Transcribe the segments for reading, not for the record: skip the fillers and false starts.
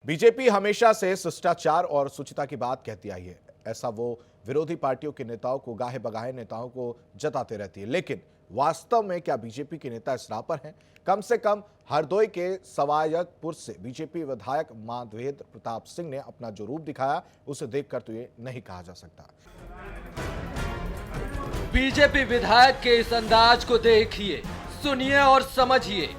BJP हमेशा से शिष्टाचार और शुचिता की बात कहती आई है। ऐसा वो विरोधी पार्टियों के नेताओं को, गाहे बगाहे नेताओं को जताते रहती है। लेकिन वास्तव में क्या बीजेपी के नेता इस राह पर हैं? कम से कम हरदोई के सवायकपुर से बीजेपी विधायक माधवेंद्र प्रताप सिंह ने अपना जो रूप दिखाया, उसे देखकर तो ये नहीं कहा जा सकता। बीजेपी विधायक के इस अंदाज को देखिए, सुनिए और समझिए।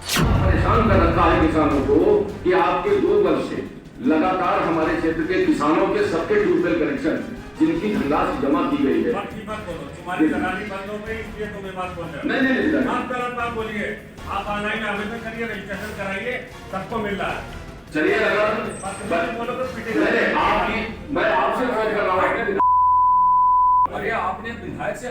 परेशान कर रखा है किसानों को कि आपके 2 वर्ष से लगातार हमारे क्षेत्र के किसानों के सबके ट्यूबवेल कनेक्शन जिनकी धनराशि जमा की गई है। तुम्हारी दलाली बंद हो गई, इसलिए तुम्हें बात बोल रहे हो। नहीं आप गलत बात बोलिए। आप ऑनलाइन आवेदन करिए, रजिस्ट्रेशन कराइए, सबको मिल रहा है। चलिए अगर बोलो तो पीटेगा। मैं आपसे बात कर रहा हूँ। अरे आपने विधायक से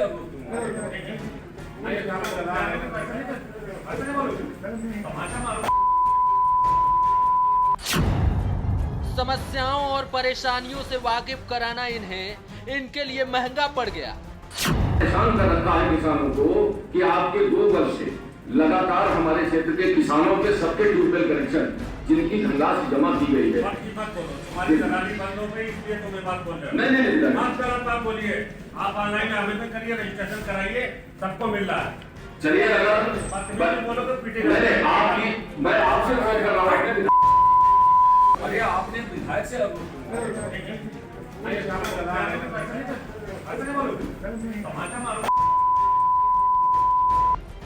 समस्याओं और परेशानियों से वाकिफ कराना इनके लिए महंगा पड़ गया। परेशान कर रखा है किसानों को कि आपके 2 वर्ष से लगातार हमारे क्षेत्र के किसानों के सबके ट्यूबवेल कनेक्शन जिनकी धनराशि जमा की गई है। तुम्हारी दलाली बंद हो गई, इसलिए तुम्हें बात बोल रहे हो। नहीं आप गलत बात बोलिए। आप ऑनलाइन आवेदन करिए, रजिस्ट्रेशन कराइए, सबको मिल रहा है। चलिए अगर बोलो तो पीटेगा। मैं आपसे बात कर रहा हूँ। अरे आपने विधायक से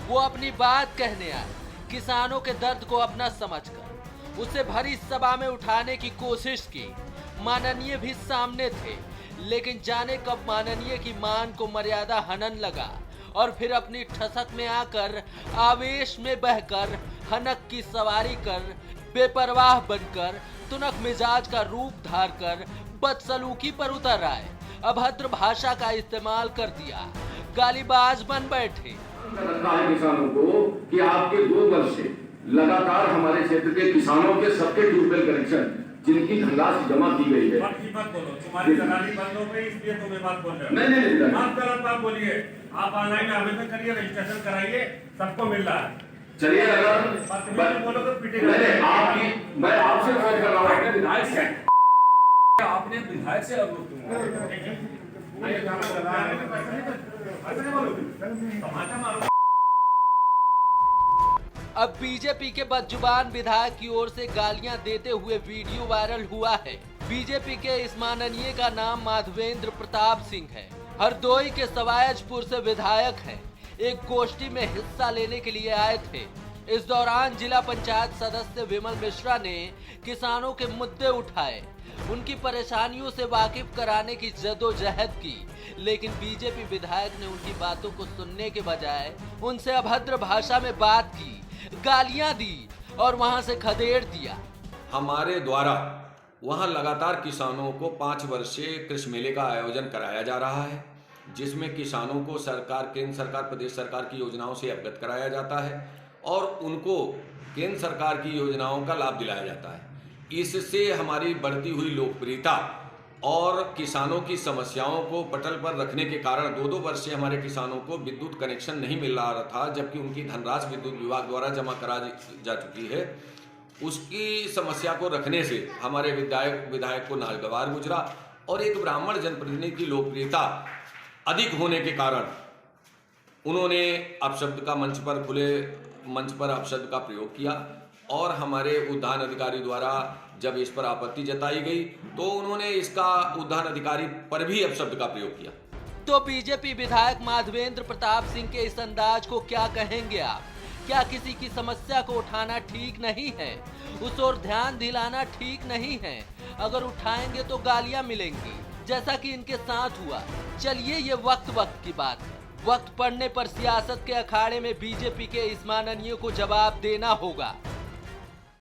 वो अपनी बात कहने आए, किसानों के दर्द को अपना समझकर उसे भरी सभा में उठाने की कोशिश की। माननीय भी सामने थे, लेकिन जाने कब माननीय की मान को मर्यादा हनन लगा और फिर अपनी ठसक में आकर, आवेश में बहकर, हनक की सवारी कर, बेपरवाह बनकर, तुनक मिजाज का रूप धार कर बदसलूकी पर उतर आए, अभद्र भाषा का इस्तेमाल कर दिया, गालीबाज बन बैठे। रखा है किसानों को कि आपके 2 वर्ष से लगातार हमारे क्षेत्र के किसानों के सबके ट्यूबवेल कनेक्शन जिनकी धनराशि जमा की गई है। तुम्हारी दलाली बंद हो गई, इसलिए तुम्हें बात बोल रहे हो। नहीं आप गलत बात बोलिए। आप ऑनलाइन आवेदन करिए, रजिस्ट्रेशन कराइए, सबको मिल रहा है। चलिए अगर बोलो तो पीटेगा। मैं आपसे बात कर रहा हूँ। विधायक से आपने विधायक से अब बीजेपी के बदजुबान विधायक की ओर से गालियां देते हुए वीडियो वायरल हुआ है। बीजेपी के इस माननीय का नाम माधवेंद्र प्रताप सिंह है। हरदोई के सवायकपुर से विधायक हैं। एक गोष्ठी में हिस्सा लेने के लिए आए थे। इस दौरान जिला पंचायत सदस्य विमल मिश्रा ने किसानों के मुद्दे उठाए, उनकी परेशानियों से वाकिफ कराने की जद्दोजहद की, लेकिन बीजेपी विधायक ने उनकी बातों को सुनने के बजाय उनसे अभद्र भाषा में बात की, गालियां दी और वहां से खदेड़ दिया। हमारे द्वारा वहां लगातार किसानों को 5 वर्षीय कृषि मेले का आयोजन कराया जा रहा है, जिसमें किसानों को सरकार, केंद्र सरकार, प्रदेश सरकार की योजनाओं से अवगत कराया जाता है और उनको केंद्र सरकार की योजनाओं का लाभ दिलाया जाता है। इससे हमारी बढ़ती हुई लोकप्रियता और किसानों की समस्याओं को पटल पर रखने के कारण 2-2 वर्ष से हमारे किसानों को विद्युत कनेक्शन नहीं मिल रहा था, जबकि उनकी धनराशि विद्युत विभाग द्वारा जमा करा जा चुकी है। उसकी समस्या को रखने से हमारे विधायक को नागवार गुजरा और एक ब्राह्मण जनप्रतिनिधि की लोकप्रियता अधिक होने के कारण उन्होंने अपशब्द का खुले मंच पर अपशब्द का प्रयोग किया और हमारे उद्यान अधिकारी द्वारा जब इस पर आपत्ति जताई गई तो उन्होंने इसका उद्यान अधिकारी पर भी अपशब्द का प्रयोग किया। तो बीजेपी विधायक माधवेंद्र प्रताप सिंह के इस अंदाज को क्या कहेंगे आप? क्या किसी की समस्या को उठाना ठीक नहीं है? उस ओर ध्यान दिलाना ठीक नहीं है? अगर उठाएंगे तो गालियां मिलेंगी, जैसा कि इनके साथ हुआ। चलिए, ये वक्त की बात है। वक्त पड़ने पर सियासत के अखाड़े में बीजेपी के इस माननीय को जवाब देना होगा।